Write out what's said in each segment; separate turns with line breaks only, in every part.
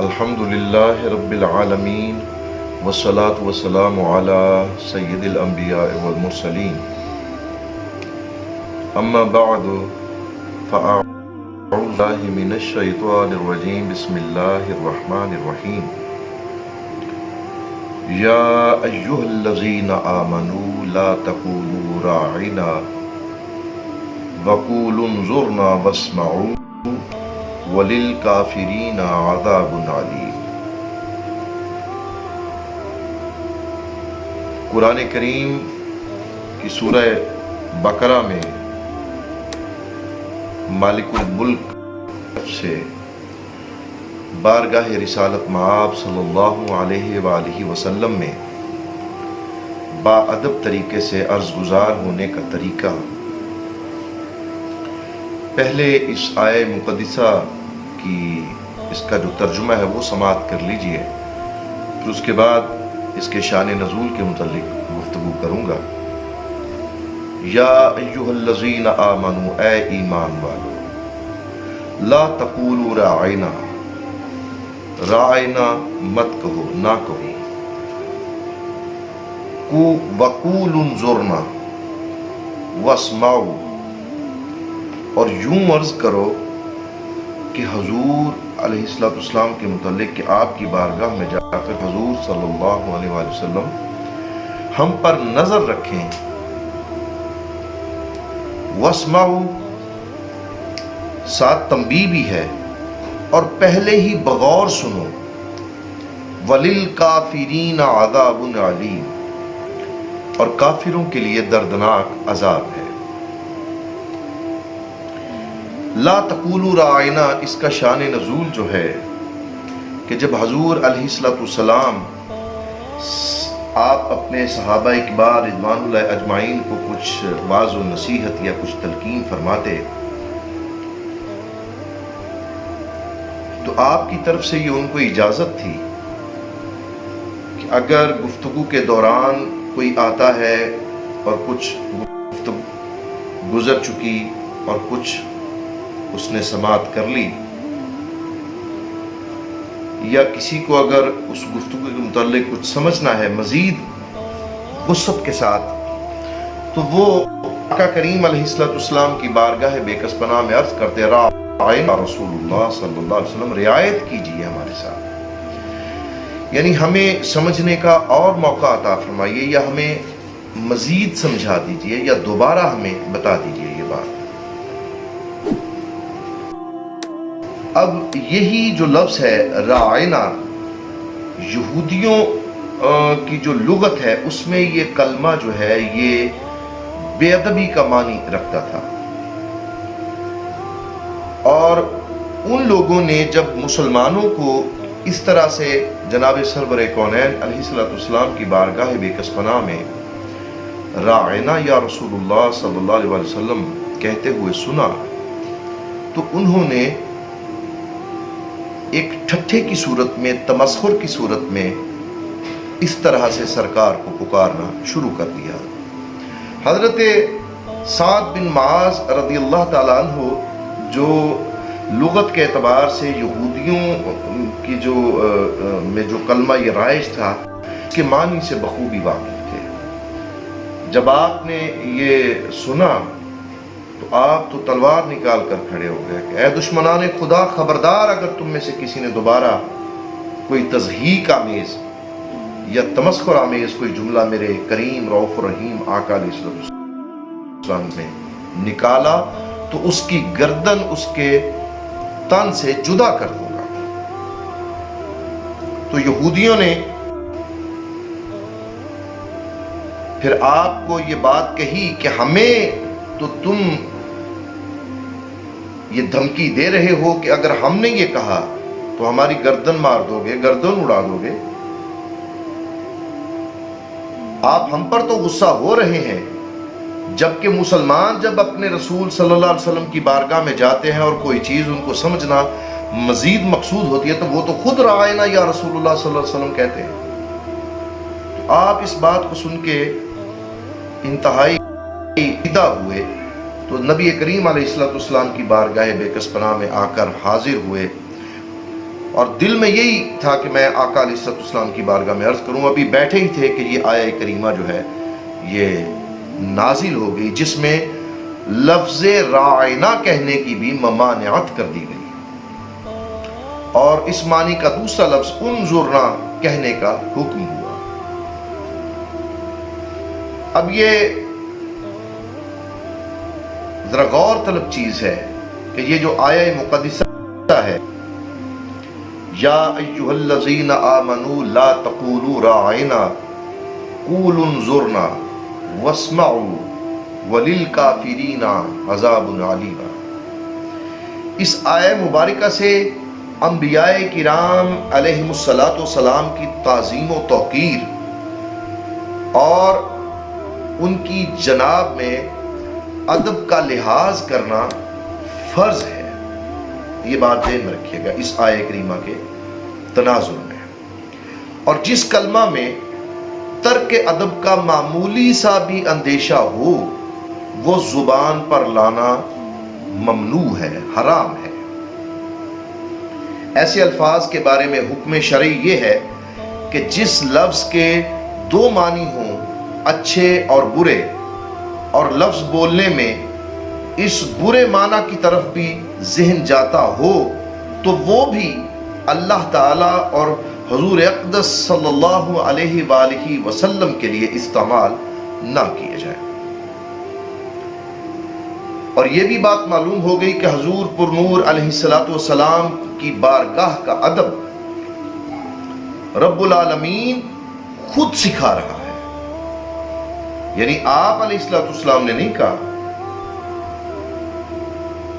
الحمدللہ رب العالمین والصلاة والسلام علی سید الانبیاء والمرسلین اما بعد فاعوذ باللہ من الشیطان الرجیم بسم اللہ الرحمن الرحیم یا ایہا الذین آمنوا لا تقولوا راعنا وقولوا انظرنا واسمعوا وَلِلْكَافِرِينَ عَذَابٌ عَلِيمٌ۔ قرآن کریم کی سورہ بقرہ میں مالک الملک سے بارگاہ رسالت مآب صلی اللہ علیہ وآلہ وسلم میں باادب طریقے سے عرض گزار ہونے کا طریقہ، پہلے اس آیہ مقدسہ کی اس کا جو ترجمہ ہے وہ سماعت کر لیجئے، پھر اس کے بعد اس کے شان نزول کے متعلق گفتگو کروں گا۔ یا ایہا الذین آمنوا، اے ایمان والو، لا تقولوا راعنا، راعنا مت کہو، نہ کہو، وقولوا انظرنا واسمعوا، اور یوں عرض کرو کہ حضور علیہ السلام کے متعلق کہ آپ کی بارگاہ میں جا کر حضور صلی اللہ علیہ وآلہ وسلم ہم پر نظر رکھیں، واسمعوا ساتھ تنبیہ بھی ہے، اور پہلے ہی بغور سنو، وَلِلْكَافِرِينَ عَذَابٌ عَلِيمٌ، اور کافروں کے لیے دردناک عذاب ہے۔ لا تقولوا راعنا، اس کا شان نزول جو ہے کہ جب حضور علیہ السلام آپ اپنے صحابہ اکبار رضوان اللہ اجمعین کو کچھ واعظ و نصیحت یا کچھ تلقین فرماتے تو آپ کی طرف سے یہ ان کو اجازت تھی کہ اگر گفتگو کے دوران کوئی آتا ہے اور کچھ گفتگو گزر چکی اور کچھ اس نے سماعت کر لی، یا کسی کو اگر اس گفتگو کے متعلق کچھ سمجھنا ہے مزید وسعت کے ساتھ، تو وہ آقا کریم علیہ السلام کی بارگاہ بے کس پناہ میں عرض کرتے، راعنا رسول اللہ صلی اللہ علیہ وسلم، رعایت کیجئے ہمارے ساتھ، یعنی ہمیں سمجھنے کا اور موقع عطا فرمائیے، یا ہمیں مزید سمجھا دیجئے، یا دوبارہ ہمیں بتا دیجئے یہ بات۔ اب یہی جو لفظ ہے راعنا، یہودیوں کی جو لغت ہے اس میں یہ کلمہ جو ہے یہ بے ادبی کا معنی رکھتا تھا، اور ان لوگوں نے جب مسلمانوں کو اس طرح سے جناب سرور کونین علیہ السلام کی بارگاہ بے کس پناہ میں راعنا یا رسول اللہ صلی اللہ علیہ وسلم کہتے ہوئے سنا، تو انہوں نے ایک ٹھٹھے کی صورت میں، تمسخر کی صورت میں اس طرح سے سرکار کو پکارنا شروع کر دیا۔ حضرت سعد بن معاذ رضی اللہ تعالیٰ عنہ جو لغت کے اعتبار سے یہودیوں کی جو کلمہ یہ رائج تھا اس کے معنی سے بخوبی واقف تھے۔ جب آپ نے یہ سنا تو آپ تو تلوار نکال کر کھڑے ہو گئے کہ اے دشمنان خدا، خبردار اگر تم میں سے کسی نے دوبارہ کوئی تضحیک آمیز یا تمسخر آمیز کوئی جملہ میرے کریم رؤوف الرحیم آقا علیہ السلام نے نکالا تو اس کی گردن اس کے تن سے جدا کر دوں گا۔ تو یہودیوں نے پھر آپ کو یہ بات کہی کہ ہمیں تو تم یہ دھمکی دے رہے ہو کہ اگر ہم نے یہ کہا تو ہماری گردن مار دو گے، گردن اڑا دو گے، آپ ہم پر تو غصہ ہو رہے ہیں، جبکہ مسلمان جب اپنے رسول صلی اللہ علیہ وسلم کی بارگاہ میں جاتے ہیں اور کوئی چیز ان کو سمجھنا مزید مقصود ہوتی ہے تو وہ تو خود راعنا یا رسول اللہ صلی اللہ علیہ وسلم کہتے ہیں۔ تو آپ اس بات کو سن کے انتہائی فدا ہوئے تو نبی کریم علیہ السلام کی بارگاہ بے کس پناہ میں آ کر حاضر ہوئے، اور دل میں یہی تھا کہ میں آقا علیہ السلام کی بارگاہ میں عرض کروں۔ ابھی بیٹھے ہی تھے کہ یہ آیہ کریمہ جو ہے یہ نازل ہو گئی، جس میں لفظ راعنا کہنے کی بھی ممانعت کر دی گئی، اور اس معنی کا دوسرا لفظ انظرنا کہنے کا حکم ہوا۔ اب یہ ذرا غور طلب چیز ہے کہ یہ جو آیہ مقدسہ ہے، یا ایھا الذین آمنوا لا تقولوا راعنا قولوا انظرنا واسمعوا وللکافرین عذاب علیم۔ اس آیہ مبارکہ سے انبیاء کرام علیہم الصلاۃ کی تعظیم و توقیر اور ان کی جناب میں ادب کا لحاظ کرنا فرض ہے۔ یہ بات ذہن میں رکھیے گا اس آیہ کریمہ کے تناظر میں۔ اور جس کلمہ میں ترک ادب کا معمولی سا بھی اندیشہ ہو، وہ زبان پر لانا ممنوع ہے، حرام ہے۔ ایسے الفاظ کے بارے میں حکم شرعی یہ ہے کہ جس لفظ کے دو معنی ہوں، اچھے اور برے، اور لفظ بولنے میں اس برے معنی کی طرف بھی ذہن جاتا ہو، تو وہ بھی اللہ تعالی اور حضور اقدس صلی اللہ علیہ وآلہ وسلم کے لیے استعمال نہ کیے جائے۔ اور یہ بھی بات معلوم ہو گئی کہ حضور پر نور علیہ السلام کی بارگاہ کا ادب رب العالمین خود سکھا رہا ہے۔ یعنی آپ علیہ السلام نے نہیں کہا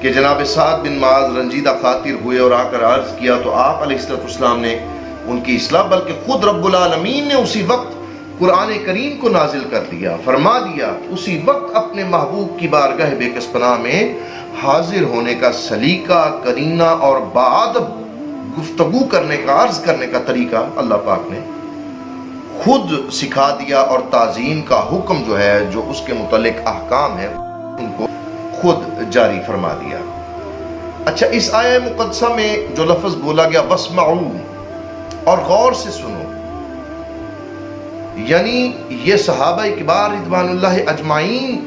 کہ جناب سعد بن معاذ رنجیدہ خاطر ہوئے اور آ کر عرض کیا تو آپ علیہ السلام نے ان کی اصلاح، بلکہ خود رب العالمین نے اسی وقت قرآن کریم کو نازل کر دیا، فرما دیا، اسی وقت اپنے محبوب کی بارگاہ بے کس پناہ میں حاضر ہونے کا سلیقہ، کرینہ اور باادب گفتگو کرنے کا، عرض کرنے کا طریقہ اللہ پاک نے خود سکھا دیا، اور تعظیم کا حکم جو ہے، جو اس کے متعلق احکام ہیں، ان کو خود جاری فرما دیا۔ اچھا، اس آیہ مقدسہ میں جو لفظ بولا گیا واسمعوا، اور غور سے سنو، یعنی یہ صحابہ کبار رضوان اللہ اجمعین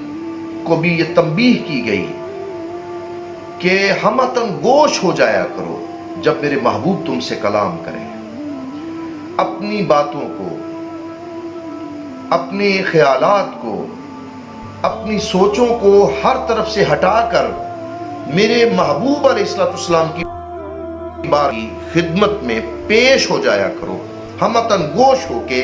کو بھی یہ تنبیہ کی گئی کہ ہمتن گوش ہو جایا کرو جب میرے محبوب تم سے کلام کریں۔ اپنی باتوں کو، اپنے خیالات کو، اپنی سوچوں کو ہر طرف سے ہٹا کر میرے محبوب علیہ السلام کی خدمت میں پیش ہو جایا کرو، ہمتن گوش ہو کے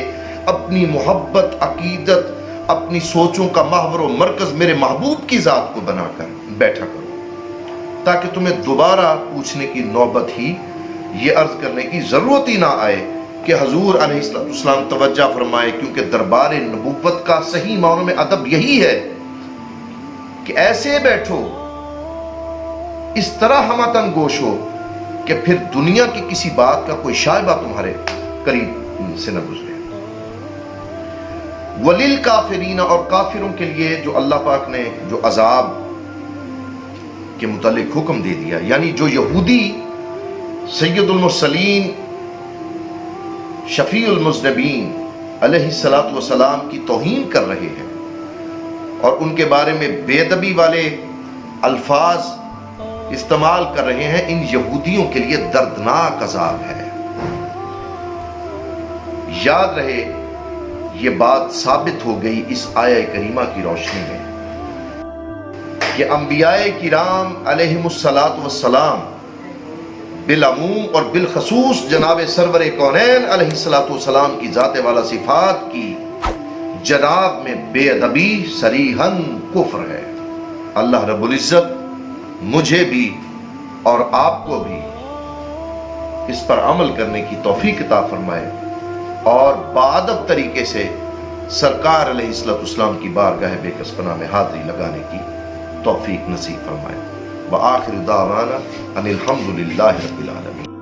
اپنی محبت، عقیدت، اپنی سوچوں کا محور و مرکز میرے محبوب کی ذات کو بنا کر بیٹھا کرو، تاکہ تمہیں دوبارہ پوچھنے کی نوبت ہی، یہ عرض کرنے کی ضرورت ہی نہ آئے کہ حضور علیہ السلام توجہ فرمائے، کیونکہ دربار نبوت کا صحیح معنوں میں ادب یہی ہے کہ ایسے بیٹھو، اس طرح ہمتن گوش ہو کہ پھر دنیا کی کسی بات کا کوئی شائبہ تمہارے قریب سے نہ گزرے۔ وَلِلْكَافِرِينَ، اور کافروں کے لیے جو اللہ پاک نے جو عذاب کے متعلق حکم دے دیا، یعنی جو یہودی سید المرسلین شفیع المذنبین علیہ السلام کی توہین کر رہے ہیں اور ان کے بارے میں بے ادبی والے الفاظ استعمال کر رہے ہیں، ان یہودیوں کے لیے دردناک عذاب ہے۔ یاد رہے، یہ بات ثابت ہو گئی اس آیہ کریمہ کی روشنی میں کہ انبیاء کرام علیہم السلام بالعموم اور بالخصوص جناب سرور کونین علیہ السلام کی ذات والا صفات کی جناب میں بے ادبی صریحاً کفر ہے۔ اللہ رب العزت مجھے بھی اور آپ کو بھی اس پر عمل کرنے کی توفیق عطا فرمائے، اور بادب طریقے سے سرکار علیہ السلام کی بارگاہ بے کس پناہ میں حاضری لگانے کی توفیق نصیب فرمائے۔ وآخر دعوانا ان الحمد للہ رب العالمین۔